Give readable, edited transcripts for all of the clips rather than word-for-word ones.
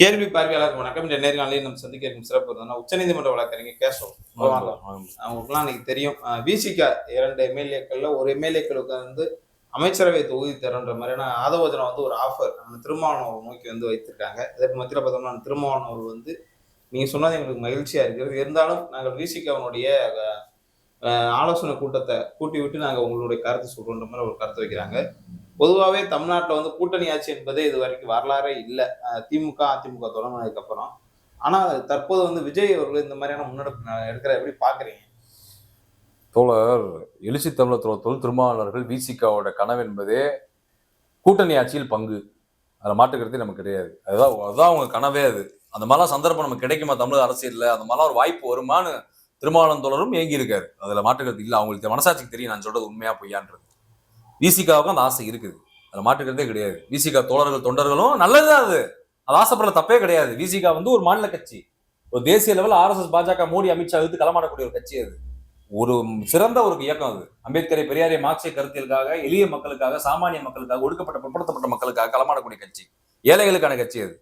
கேள்வி பார்வையாளருக்கு வணக்கம். இந்த நேர்காணலில் நம்ம சந்திக்க இருக்கும் சிறப்பு விருந்தினர் உச்சநீதிமன்ற வழக்கறிஞர் கேசவ். அவங்களுக்குலாம் இன்னைக்கு தெரியும். விசிக 2 எம்எல்ஏக்கள்ல ஒரு எம்எல்ஏக்களுக்கு வந்து அமைச்சரவை தொகுதி தரன்ற மாதிரியான ஆதவஜனம் வந்து ஒரு ஆஃபர் திருமாவளவன் நோக்கி வந்து வைத்திருக்காங்க. இதற்கு மத்தியில் பார்த்தோம்னா திருமாவளவன் வந்து நீங்க சொன்னது எங்களுக்கு மகிழ்ச்சியா இருக்கிறது. இருந்தாலும் நாங்கள் விசிகவனுடைய ஆலோசனை கூட்டத்தை கூட்டி விட்டு நாங்கள் உங்களுடைய கருத்து சொல்றோன்ற மாதிரி ஒரு கருத்து வைக்கிறாங்க. பொதுவாகவே தமிழ்நாட்டில் வந்து கூட்டணி ஆட்சி என்பதே இது வரைக்கும் வரலாறே இல்லை. திமுக அதிமுக தொடங்கினதுக்கு அப்புறம். ஆனால் தற்போது வந்து விஜய் அவர்கள் இந்த மாதிரியான முன்னெடுப்பு எடுக்கிற எப்படி பாக்குறீங்க? தோழர் எழுச்சி தமிழர் தொல் திருமாவளவர்கள் விசிகாவோட கனவு என்பதே கூட்டணி ஆட்சியில் பங்கு. அதை மாற்றுக்கிறதே நமக்கு கிடையாது. அதுதான் அவங்க கனவே. அது அந்த மாதிரிலாம் சந்தர்ப்பம் நமக்கு கிடைக்குமா தமிழக அரசியல்ல? அந்த மாதிரிலாம் ஒரு வாய்ப்பு வருமானு திருமாவளவன் தோழரும் ஏங்கி இருக்காரு. அதுல மாற்றுக்கிறது இல்லை. அவங்களுக்கு மனசாட்சிக்கு தெரியும் நான் சொல்றது உண்மையா பொய்யான்றது. விசிகாவுக்கும் அந்த ஆசை இருக்குது. அதை மாற்றுக்கிறதே கிடையாது. விசிகா தோழர்கள் தொண்டர்களும் நல்லதுதான். அது ஆசைப்படுற தப்பே கிடையாது. விசிகா வந்து ஒரு மாநில கட்சி, ஒரு தேசிய லெவல் ஆர்எஸ்எஸ் பாஜக மோடி அமித்ஷா எடுத்து களமாடக்கூடிய ஒரு கட்சி. அது ஒரு சிறந்த ஒரு இயக்கம். அது அம்பேத்கரை பெரியாரை மார்க்சிய கருத்தியலுக்காக, எளிய மக்களுக்காக, சாமானிய மக்களுக்காக, ஒடுக்கப்பட்ட பிற்படுத்தப்பட்ட மக்களுக்காக களமாடக்கூடிய கட்சி, ஏழைகளுக்கான கட்சி. அது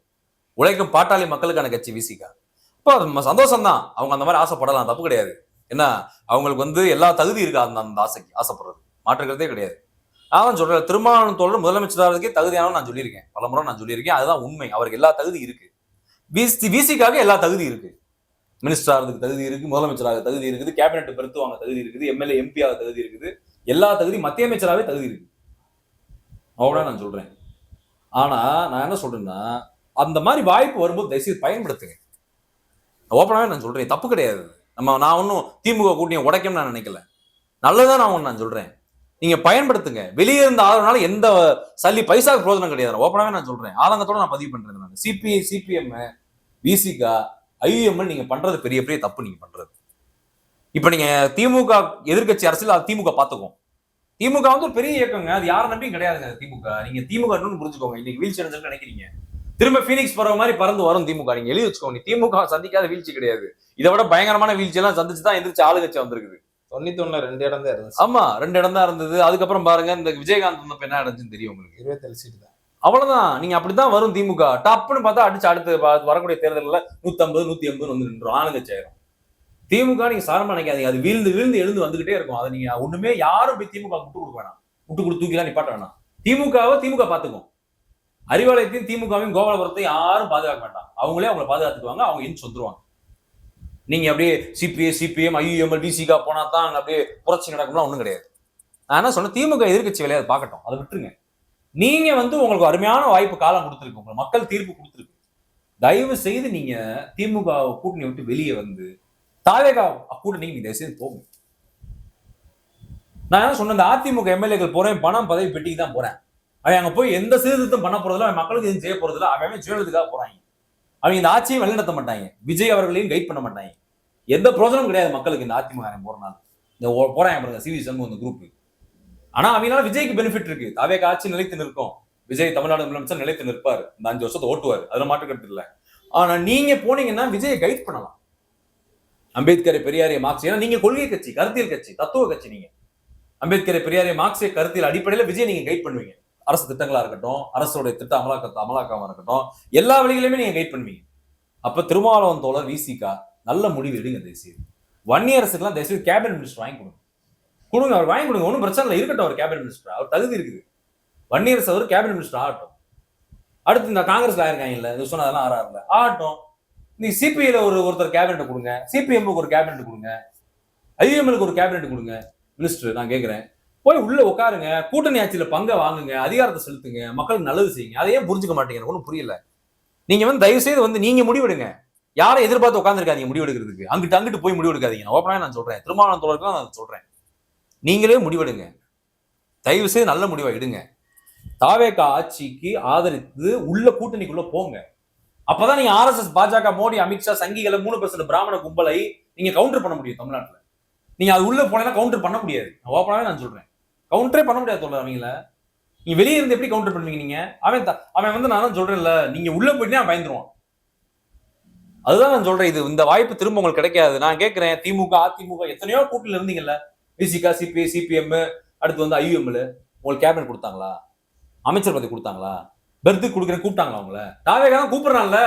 உழைக்கும் பாட்டாளி மக்களுக்கான கட்சி விசிகா. இப்போ சந்தோஷம் தான் அவங்க அந்த மாதிரி ஆசைப்படலாம், தப்பு கிடையாது. ஏன்னா அவங்களுக்கு வந்து எல்லா தகுதி இருக்கு அந்த ஆசைக்கு ஆசைப்படுறது, மாற்றுக்கிறதே கிடையாது. அதான் சொல்றேன், திருமாவளவன் தோழர் முதலமைச்சராகிறதுக்கே தகுதியானவன் நான் சொல்லியிருக்கேன், பலமுறை நான் சொல்லியிருக்கேன். அதுதான் உண்மை. அவருக்கு எல்லா தகுதி இருக்கு. விசிகாக எல்லா தகுதி இருக்கு. மினிஸ்டர் ஆகிறதுக்கு தகுதி இருக்கு, முதலமைச்சராக தகுதி இருக்குது, கேபினெட் பெருத்து வாங்க தகுதி இருக்குது, எம்எல்ஏ எம்பி ஆக தகுதி இருக்குது, எல்லா தகுதி மத்திய அமைச்சராகவே தகுதி இருக்கு. அவ்வளோ நான் சொல்றேன். ஆனா நான் என்ன சொல்றேன்னா, அந்த மாதிரி வாய்ப்பு வரும்போது தயவுசெய்து பயன்படுத்துங்க. ஓப்பனாவே நான் சொல்றேன், தப்பு கிடையாது. நான் ஒன்னும் திமுக கூட்டணியை உடைக்கணும்னு நான் நினைக்கல, நல்லதான் நான் சொல்றேன். நீங்க பயன்படுத்துங்க. வெளியே இருந்த ஆதரவுனால எந்த சல்லி பைசாக்கு பிரோஜனம் கிடையாது. ஓப்பனாவே நான் சொல்றேன், ஆதங்கத்தோட நான் பதிவு பண்றேன். நான் சிபிஐ, சிபிஎம், விசிகா, ஐஎம் நீங்க பண்றது பெரிய பெரிய தப்பு. நீங்க பண்றது இப்ப நீங்க திமுக எதிர்கட்சி அரசியல், அது திமுக பாத்துக்கும். திமுக வந்து ஒரு பெரிய இயக்கங்க, அது யாரும் நம்பியும் கிடையாதுங்க திமுக. நீங்க திமுக புரிஞ்சுக்கோங்க. இன்னைக்கு வீழ்ச்சி அடைஞ்சு நினைக்கிறீங்க, திரும்ப பீனிக்ஸ் பறவை மாதிரி பறந்து வரும் திமுக. நீங்க எழுதி வச்சுக்கோங்க, திமுக சந்திக்காத வீழ்ச்சி கிடையாது. இதை விட பயங்கரமான வீழ்ச்சி எல்லாம் சந்திச்சுதான் எந்திரிச்சு ஆளுங்கட்சி வந்திருக்குது. 91 2 இடம் தான் இருந்துச்சு. ஆமா, 2 இடம் தான் இருந்தது. அதுக்கப்புறம் பாருங்க, இந்த விஜயகாந்த் வந்தப்ப என்ன நடந்துச்சுன்னு தெரியும் உங்களுக்கு. 27 சீட்டு தான். அவ்வளவுதான். நீங்க அப்படித்தான் வரும் திமுக. டப்புன்னு பார்த்தா அடிச்சு அடுத்து வரக்கூடிய தேர்தலில் 150 180 வந்து நின்றோம், ஆளுங்கட்சி ஆயிரும். திமுக நீங்க சாரமா நினைக்காதீங்க, அது வீழ்ந்து வீழ்ந்து எழுந்து வந்துகிட்டே இருக்கும். அதை நீங்க ஒண்ணுமே யாரும் போய் திமுக விட்டு கொடுக்க வேணாம், விட்டு கொடுத்து தூக்கிலாம் நிப்பாட்ட வேணாம். திமுகவை திமுக பாத்துக்கும். அறிவாலயத்தையும் திமுகவையும் கோபாலபுரத்தையும் யாரும் பாதுகாக்க வேண்டாம். அவங்களே அவங்களை பாதுகாத்துக்குவாங்க, அவங்க எந்த சொந்துருவாங்க. நீங்க அப்படியே சிபிஐ, சிபிஎம், ஐஎம்எல், விசிகா போனா தான் அப்படியே புரட்சி நடக்கும்லாம் ஒண்ணும் கிடையாது. நான் என்ன சொன்ன, திமுக எதிர்கட்சி வேலையை பார்க்கட்டும், அதை விட்டுருங்க. நீங்க வந்து உங்களுக்கு அருமையான வாய்ப்பு காலம் கொடுத்துருக்கு, உங்களுக்கு மக்கள் தீர்ப்பு கொடுத்துருக்கு. தயவு செய்து நீங்க திமுக கூட்டணி விட்டு வெளியே வந்து தாவேகா கூட்டணி நீங்க தயவு செய்து போங்க. நான் என்ன சொன்ன, இந்த அதிமுக எம்எல்ஏக்கள் போறேன், பணம் பதவி பெட்டிக்கு தான் போறேன். அவன் அங்க போய் எந்த சீர்திருத்தம் பண்ண போறதில்ல, அவன் மக்களுக்கு எதுவும் செய்ய போறதில்ல, அவன் சுயநலத்துக்காக போறாங்க. அவங்க இந்த ஆட்சியை வழிநடத்த மாட்டாங்க, விஜய் அவர்களையும் கைட் பண்ண மாட்டாங்க. எந்த பிரோஜனம் கிடையாது மக்களுக்கு இந்த அதிமுக போறனால. இந்த போறாங்க பாருங்க சிவி சண்முகம் இந்த குரூப். ஆனா அவங்களால விஜய்க்கு பெனிஃபிட் இருக்கு. தாவேக ஆட்சி நிலைத்து நிற்கும், விஜய் தமிழ்நாடு முதலமைச்சர் நிலைத்து நிற்பாரு, இந்த 5 வருஷத்தை ஓட்டுவார், அதுல மாற்றுக்கிறது இல்லை. ஆனா நீங்க போனீங்கன்னா விஜயை கைட் பண்ணலாம். அம்பேத்கரை பெரியாரை மார்க்சிய, நீங்க கொள்கை கட்சி, கருத்தியல் கட்சி, தத்துவ கட்சி. நீங்க அம்பேத்கரை பெரியாரை மார்க்சிய கருத்தியல் அடிப்படையில விஜய் நீங்க கைட் பண்ணுவீங்க. அரசு திட்டங்களா இருக்கட்டும், அரசுடைய திட்ட அமலாக்கமா இருக்கட்டும், எல்லா வழிகளையுமே நீங்க கைட் பண்ணுவீங்க. அப்ப திருமாவளவன் தோழர் விசிகா நல்ல முடிவு எடுங்க. தேசிய வன்னியரசுக்கெல்லாம் தேசிய கேபினட் மினிஸ்டர் வாங்கி கொடுங்க, அவர் வாங்கி கொடுங்க, ஒன்றும் பிரச்சனை இல்லை, இருக்கட்டும். அவர் கேபினட் மினிஸ்டர், அவர் தகுதி இருக்குது. வன்னியரசு அவர் கேபினட் மினிஸ்டர் ஆகட்டும். அடுத்து இந்த காங்கிரஸ்ல ஆயிருக்காங்கல்ல, இது சொன்னதெல்லாம் ஆறாருல ஆகட்டும். நீ சிபிஐல ஒருத்தர் கேபினட் கொடுங்க, சிபிஎம்க்கு ஒரு கேபினட் கொடுங்க, ஐஎம்எலுக்கு ஒரு கேபினட் கொடுங்க மினிஸ்டர். நான் கேட்கிறேன், போய் உள்ள உட்காருங்க, கூட்டணி ஆட்சியில பங்கை வாங்குங்க, அதிகாரத்தை செலுத்துங்க, மக்களுக்கு நல்லது செய்யுங்க. அதையே புரிஞ்சுக்க மாட்டேங்க, ஒன்றும் புரியல. நீங்க வந்து தயவு செய்து வந்து நீங்க முடிவெடுங்க. யாரை எதிர்பார்த்து உட்காந்துருக்காதீங்க முடிவெடுக்கிறதுக்கு. அங்கிட்டு போய் முடிவெடுக்காதீங்க. ஓப்பனாக நான் சொல்றேன், திருமாவளவன் தோழருக்கு நான் சொல்றேன், நீங்களே முடிவெடுங்க. தயவு செய்து நல்ல முடிவா எடுங்க. தாவேகா ஆட்சிக்கு ஆதரித்து உள்ள கூட்டணிக்குள்ள போங்க. அப்பதான் நீங்க ஆர்எஸ்எஸ், பாஜக, மோடி, அமித்ஷா, சங்கிகளை 3% பிராமண கும்பலை நீங்க கவுண்டர் பண்ண முடியும் தமிழ்நாட்டில். நீங்க அது உள்ள போனா கவுண்டர் பண்ண முடியாது. ஓப்பனாவே நான் சொல்றேன், கவுண்டரே பண்ண முடியாது தோழர். அவங்கள நீங்க வெளியே இருந்து எப்படி கவுண்டர் பண்ணுவீங்க? நீங்க அவன் வந்து நான் சொல்றேன்ல, நீங்க உள்ள போயிட்டு அவன் பயந்துருவான். அதுதான் நான் சொல்றேன், இது இந்த வாய்ப்பு திரும்ப உங்களுக்கு கிடைக்காது. நான் கேட்கிறேன், திமுக அதிமுக எத்தனையோ கூட்டணியில இருந்தீங்கல்ல, விசிகா, சிபிஐ, சிபிஎம், அடுத்து வந்து ஐஎம்எல், உங்களுக்கு கேபினட் கொடுத்தாங்களா? அமைச்சர் பதவி கொடுத்தாங்களா? பெர்த்து கொடுக்குறேன் கூப்பிட்டாங்களா அவங்கள? தாவேகா தான் கூப்பிடுறான்ல,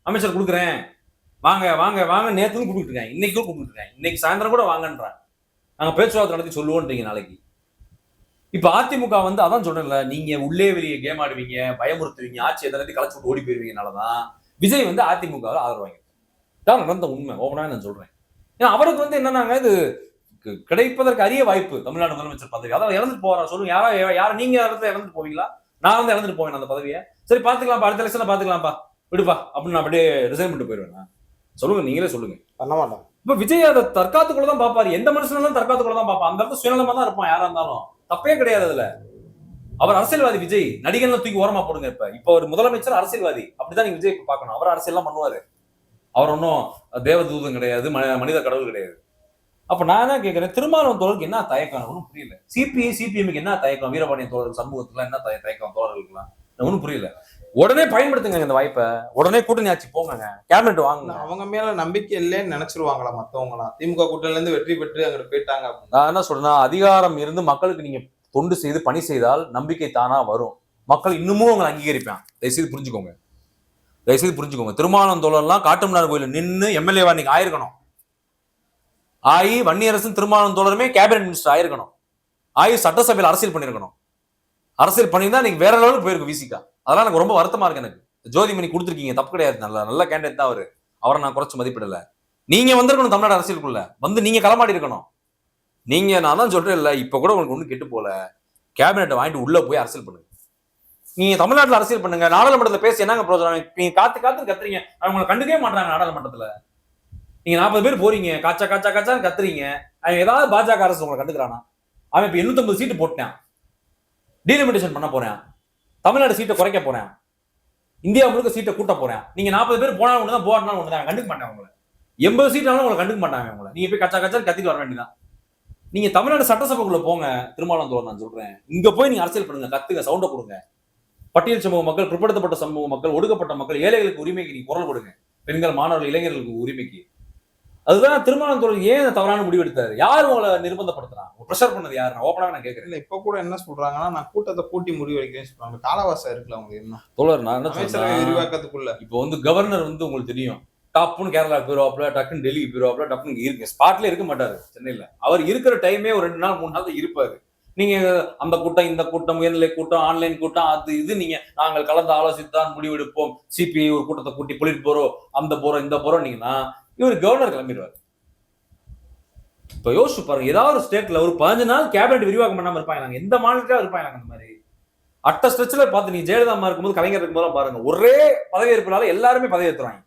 அமைச்சர் கொடுக்குறேன் வாங்க வாங்க வாங்க, நேத்து கூப்பிட்டு இருக்கேன், இன்னைக்கு கூப்பிட்டு இருக்கேன், இன்னைக்கு சாயந்தரம் கூட வாங்கன்றான். நாங்க பேச்சுவார்த்தை நடத்தி சொல்லுவோன்றீங்க நாளைக்கு. இப்ப அதிமுக வந்து அதான் சொல்றேன்ல, நீங்க உள்ளே வெளியே கேம் ஆடுவீங்க, பயமுறுத்துவீங்க, ஆட்சி எல்லாத்தையும் கலைச்சு விட்டு ஓடி போயிருவீங்கனாலதான் விஜய் வந்து அதிமுக ஆதரவாங்க. தான் நடந்த உண்மை, ஓபனா நான் சொல்றேன். ஏன்னா அவருக்கு வந்து என்னன்னாங்க, இது கிடைப்பதற்கு அரிய வாய்ப்பு தமிழ்நாடு முதலமைச்சர் பதவி. அதாவது இறந்துட்டு போறா சொல்லுங்க, யாரும் நீங்க இறந்துட்டு போவீங்களா? நான் வந்து இறந்துட்டு போவேன் அந்த பதவியை. சரி பாத்துக்கலாம்ப்பா, அடுத்த எலெக்ஷன்ல பாத்துக்கலாம்ப்பா, விடுப்பா அப்படின்னு நான் அப்படியே ரிசைன் பண்ணிட்டு போயிருவேன். சொல்லுங்க, நீங்களே சொல்லுங்க. பண்ண மாட்டோம். இப்ப விஜய் அதை தற்காத்துக்குள்ளதான் பாப்பாரு. எந்த மனுஷனாலும் தற்காத்துக்குள்ளதான் பாப்பா. அந்த இடத்துல சுயநலமா தான் இருப்பான் யாரா இருந்தாலும். தப்பே கிடையாது அதுல. அவர் அரசியல்வாதி விஜய். நடிகர்லாம் தூக்கி ஓரமா போடுங்க. இப்ப ஒரு முதலமைச்சர் அரசியல்வாதி, அப்படிதான் நீங்க விஜய் பாக்கணும். அவர் அரசியல் எல்லாம் பண்ணுவாரு. அவர் ஒன்னும் தேவதூதம் கிடையாது, மனித கடவுள் கிடையாது. அப்ப நான் என்ன கேட்கிறேன், திருமாவளவன் தோழருக்கு என்ன தயக்கம் ஒன்றும் புரியல. சிபிஐ சிபிஎம்க்கு என்ன தயக்கம், வீரபாண்டியன் தோழர் சமூகத்துல என்ன தயக்கம் தோழர்களுக்குலாம் ஒன்றும் புரியல. உடனே பயன்படுத்துங்க இந்த வாய்ப்பை, உடனே கூட்டணி ஆட்சி போங்க, கேபினெட் வாங்குங்க. அவங்க மேல நம்பிக்கை இல்லைன்னு நினைச்சிருவாங்களா மத்தவங்களாம்? திமுக கூட்டணில இருந்து வெற்றி பெற்று அங்க போயிட்டாங்க. நான் என்ன சொல்றேன்னா, அதிகாரம் இருந்து மக்களுக்கு நீங்க தொண்டு செய்து பணி செய்தால் நம்பிக்கை தானா வரும். மக்கள் இன்னமும் உங்களை அங்கீகரிப்பான். தயவுசெய்து புரிஞ்சுக்கோங்க, தயவுசெய்து புரிஞ்சுக்கோங்க. திருமாவளவன் தோழர்லாம் காட்டுமன்னார் கோயில நின்று எம்எல்ஏவா நீங்க ஆயிருக்கணும். வன்னியரசன் திருமாவளவன் தோழருமே கேபினெட் மினிஸ்டர் ஆயிருக்கணும். சட்டசபையில் அரசியல் பண்ணிருக்கணும். அரசியல் பண்ணியிருந்தா நீங்க வேற லெவலுக்கு போயிருக்கும் விசிகா. அதெல்லாம் எனக்கு ரொம்ப வருத்தமா இருக்கு. எனக்கு ஜோதிமணி கொடுத்துருக்கீங்க, தப்பு கிடையாது, நல்ல கேண்டிடேட் தான் அவரு. அவரை நான் குறைச்சு மதிப்பிடல. நீங்க வந்திருக்கணும் தமிழ்நாடு அரசியலுக்குள்ள வந்து, நீங்க களமாடி இருக்கணும். நீங்க நான் தான் சொல்றேன் இல்ல, இப்ப கூட உங்களுக்கு ஒண்ணு கெட்டு போல, கேபினெட்டை வாங்கிட்டு உள்ள போய் அரசியல் பண்ணுங்க. நீங்க தமிழ்நாட்டுல அரசியல் பண்ணுங்க. நாடாளுமன்றத்துல பேசி என்னங்க பிரயோஜனம்? நீங்க காத்து கத்துறீங்க, அவங்க கண்டுக்கவே மாட்டாங்க நாடாளுமன்றத்துல. நீங்க 40 பேர் போறீங்க, காச்சான்னு கத்துறீங்க. அவன் ஏதாவது பாஜக அரசு உங்களை கண்டுக்கிறானா? அவன் இப்ப 850 சீட்டு போட்டான், டீலிமிட்டேஷன் பண்ண போறேன், தமிழ்நாடு சீட்டை குறைக்க போறேன், இந்தியா முழுக்க சீட்டை கூட்ட போறேன். நீங்க 40 பேர் போனா ஒண்ணுதான், போறாலும் ஒண்ணுதான், கண்டுக்க மாட்டாங்க உங்களை. 80 சீட்டாலும் உங்களை கண்டுக்க மாட்டாங்க உங்களை. நீங்க போய் கச்சான்னு கத்திட்டு வர வேண்டியதான். நீங்க தமிழ்நாடு சட்டசபைக்குள்ள போங்க, திருமாவளவன் தோழர் நான் சொல்றேன். இங்க போய் நீங்க அரசியல் பண்ணுங்க, கத்துங்க, சவுண்ட கொடுங்க. பட்டியல் சமூக மக்கள், பிற்படுத்தப்பட்ட சமூக மக்கள், ஒடுக்கப்பட்ட மக்கள், ஏழைகளுக்கு உரிமைக்கு நீங்க குரல் கொடுங்க. பெண்கள், மாணவர்கள், இளைஞர்களுக்கு உரிமைக்கு. அதுதான் திருமாவளவன் தோழர் ஏன் தவறான முடிவு எடுத்தாரு? யார் உங்களை நிர்பந்தப்படுத்துறான்? ப்ரெஷர் பண்ணது யாரு? நான் ஓப்பனாக நான் கேட்கறேன். இப்ப கூட என்ன சொல்றாங்கன்னா, நான் கூட்டத்தை கூட்டி முடிவு எடுக்கிறேன்னு சொல்றாங்க. காலவாசம் இருக்குல்ல அவங்க. என்ன தோழர், நான் என்ன அமைச்சரவை விரிவாக்கத்துக்குள்ள இப்போ வந்து கவர்னர் வந்து உங்களுக்கு தெரியும், டாப்னு கேரளா போயிருவாப்ல, டக்குன்னு டெல்லிக்கு போயிருவாப்ல, டக்குன்னு இருக்கு ஸ்பாட்ல இருக்க மாட்டாரு சென்னையில. அவர் இருக்கிற டைமே ஒரு 2 நாள் 3 நாள் தான் இருப்பாரு. நீங்க அந்த கூட்டம், இந்த கூட்டம், உயர்நிலை கூட்டம், ஆன்லைன் கூட்டம், அது இது, நீங்க நாங்கள் கலந்து ஆலோசித்தான் முடிவெடுப்போம், சிபிஐ ஒரு கூட்டத்தை கூட்டி பொலிட் போறோம், அந்த போறோம், இந்த போறோம் நீங்கன்னா இவர் கவர்னர் கிளம்பிடுவார். இப்ப யோசிச்சு பாருங்க, ஏதாவது ஒரு ஸ்டேட்ல ஒரு 15 நாள் கேபினெட் விரிவாக்கம் பண்ணாம இருப்பாங்க. எந்த மாநிலத்திலும் இருப்பாங்க அந்த மாதிரி. அட்ட ஸ்ட்ரெச்ல பார்த்து நீங்க ஜெயலலிதா இருக்கும்போது, கலைஞர் இருக்கும்போது பாருங்க, ஒரே பதவியேற்புனால எல்லாருமே பதவி ஏற்றுவாங்க.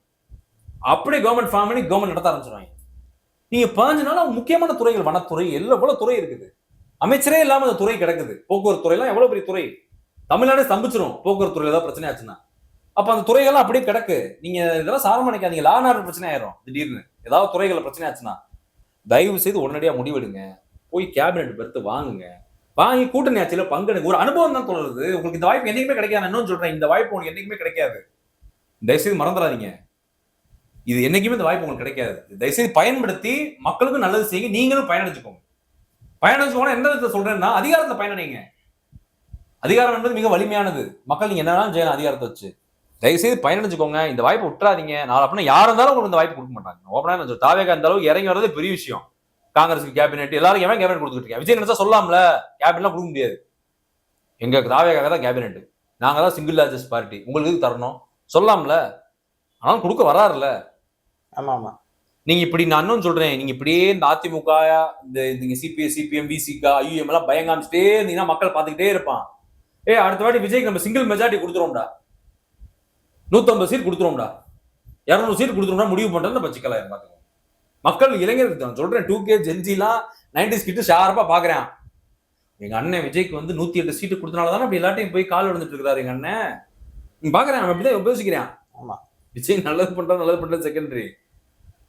அப்படியே கவர்மெண்ட் ஃபார்ம் பண்ணி கவர்மெண்ட் நடத்த ஆரம்பிச்சிருவாங்க. நீங்க 15 நாள் முக்கியமான துறைகள், வனத்துறை, எவ்வளவு துறை இருக்குது, அமைச்சரே இல்லாம அந்த துறை கிடக்குது. போக்குவரத்து துறை எல்லாம் எவ்வளவு பெரிய துறை, தமிழ்நாடு ஸ்தம்பிச்சிரும் போக்குவரத்து துறையில ஏதாவது பிரச்சனை ஆச்சுன்னா. அப்ப அந்த துறைகள்லாம் அப்படியே கிடக்கு. நீங்க இதெல்லாம் சாரம் நினைக்காதீங்க, லா அண்ட் ஆர்டர் பிரச்சனை ஆயிரும். திடீர்னு ஏதாவது துறைகள் பிரச்சனை ஆச்சுன்னா தயவு செய்து உடனடியா முடிவெடுங்க. போய் கேபினெட் பெருத்து வாங்குங்க, வாங்கி கூட்டணி ஆட்சியில பங்கெடுங்க. ஒரு அனுபவம் தான் சொல்றது. உங்களுக்கு இந்த வாய்ப்பு என்னைக்குமே கிடைக்காது. இன்னும் சொல்றேன், இந்த வாய்ப்பு உங்களுக்கு என்னைக்குமே கிடைக்காது. தயவுசெய்து மறந்துடாதீங்க, இது என்னைக்குமே இந்த வாய்ப்பு உங்களுக்கு கிடைக்காது. தயவுசெய்து பயன்படுத்தி மக்களுக்கும் நல்லது செய்யுங்க, நீங்களும் பயனடைச்சுக்கோங்க. பயனடைச்சுக்கோங்க எந்த விதத்தை சொல்றேன்னா, அதிகாரத்துல பயனடைங்க. அதிகாரம் என்பது மிக வலிமையானது. மக்கள் நீங்க என்னன்னாலும் செய்யலாம் அதிகாரத்தை வச்சு. தயவுசெய்து பயனடைச்சுக்கோங்க, இந்த வாய்ப்பை விட்டுறாதீங்க. நாளை அப்படின்னா யாரும் இருந்தாலும் உங்களுக்கு இந்த வாய்ப்பு கொடுக்க மாட்டாங்க. ஓப்பனா தாவேகா இந்த அளவுக்கு இறங்கி வர்றது பெரிய விஷயம். காங்கிரஸுக்கு கேபினெட், எல்லாரும் எவன் கேபினெட் கொடுத்துட்டு இருக்கேன். விஜய் நினைச்சா சொல்லலாம்ல, கேபினெட்லாம் கொடுக்க முடியாது. எங்க தாவேகா தான் கேபினெட், நாங்க தான் சிங்கிள் லார்ஜஸ்ட் பார்ட்டி, உங்களுக்கு தரணும் சொல்லலாம்ல. ஆனாலும் கொடுக்க வராருல்ல. ஆமா ஆமா. நீங்க இப்படி நான் இன்னும் சொல்றேன், நீங்க இப்படியே இந்த அதிமுக, இந்த சிபிஐ சிபிஎம் விசிகா ஐஎம் எல்லாம் பயங்காமிச்சிட்டே இருந்தீங்கன்னா மக்கள் பார்த்துக்கிட்டே இருப்பான். அடுத்த வாட்டி விஜய்க்கு நம்ம சிங்கிள் மெஜாரிட்டி கொடுத்துருவோம்டா, 150 சீட் கொடுத்துருவோம்டா, 200 சீட் கொடுத்துருவோம்டா முடிவு பண்றது பச்சிக்கலாம். பாத்துக்கோங்க, மக்கள் இளைஞருக்கு சொல்றேன், 2K ஜென்ஜிலாம் 90s கிட்ட ஷார்ப்பா பாக்குறேன். எங்க அண்ணன் விஜய்க்கு வந்து 108 சீட்டு கொடுத்தனாலதானே அப்படி எல்லாத்தையும் போய் கால் விழுந்துட்டு இருக்கிறாரு எங்க அண்ணன். நீங்க பாக்குறேன், அவன் அப்படிதான் யோசிக்கிறேன். ஆமா, விஜய் நல்லது பண்றது செகண்டரி.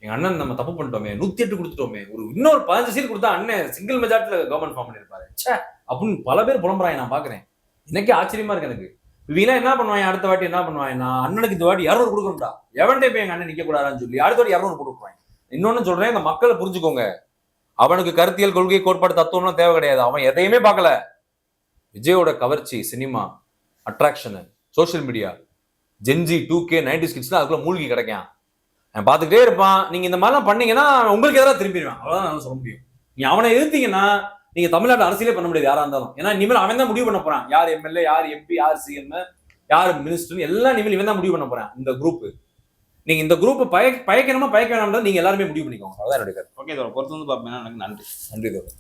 எங்க அண்ணன் நம்ம தப்பு பண்ணிட்டோமே, 108 கொடுத்துட்டோமே, ஒரு இன்னொரு 15 சீட் கொடுத்தா அண்ணன் சிங்கிள் மெஜாரிட்டில கவர்மெண்ட் ஃபார்ம் பண்ணிருப்பாரு அப்படின்னு பல பேர் புலம்புறாங்க. நான் பாக்குறேன், எனக்கே ஆச்சரியமா இருக்கு. எனக்கு இவங்க என்ன பண்ணுவாங்க, அடுத்த வாட்டி என்ன பண்ணுவாங்க, நான் அண்ணனுக்கு இந்த வாட்டி 200 கொடுக்கணும்டா, எவன்டே போய் எங்க அண்ணன் நிக்க கூடாதுன்னு சொல்லி அடுத்த வாட்டி 200 கொடுக்குவாங்க. இன்னொன்னு சொல்றேன், இந்த மக்களை புரிஞ்சுக்கோங்க. அவனுக்கு கருத்தியல், கொள்கை, கோட்பாடு, தத்துவம்லாம் தேவை கிடையாது. அவன் எதையுமே பார்க்கல. விஜயோட கவர்ச்சி, cinema, attraction, social media Gen Z 2K 90s கிட்ஸ்லாம் அதுக்குள்ள மூழ்கி கிடைக்கான். அவன் பார்த்துக்கிட்டே இருப்பான். நீங்க இந்த மாதிரிலாம் பண்ணீங்கன்னா உங்களுக்கு எதிராக திரும்பிடுவான். அவ்வளவுதான் நான் சொல்ல முடியும். நீ அவனை எதிர்த்தீங்கன்னா நீங்க தமிழ்நாட்டு அரசியலே பண்ண முடியாது யாரா இருந்தாலும். ஏன்னா இனிமேல் அவன் தான் முடிவு பண்ண போறான். யார் எம்எல்ஏ, யார் எம்பி, யார் சிஎம், யார் மினிஸ்டர் எல்லாம் இனிமேல் இவன் தான் முடிவு பண்ண போறான். இந்த குரூப் நீங்க இந்த குரூப் பயக்கணுமா பயக்க வேணாம் நீங்க எல்லாருமே முடிவு பண்ணிக்கோங்க. அதான் என்னுடைய கருத்து. ஓகே தோழர், பொறுத்து வந்து பார்ப்பேன். எனக்கு நன்றி. நன்றி தோழர்.